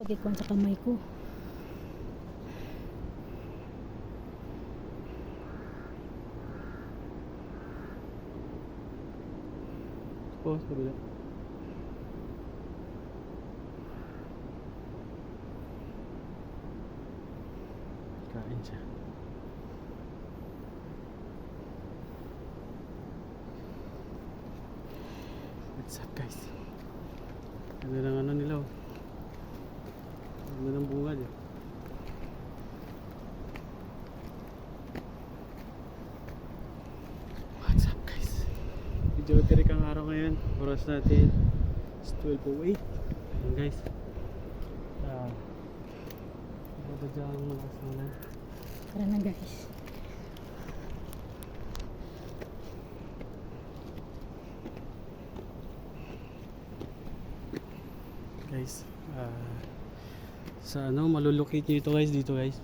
Sakit ko sa kamay ko. Oh, sa kabila. Kain siya. What's up guys? Ano lang ano nila oh. Ano ng bunga dyan. What's up guys? Medyo tirik ang araw ngayon. Oras natin is 12:08. Ayan guys. Babadya ang malakas ng ulan. Tara na guys. Guys, sa ano malulocate nyo ito guys dito guys.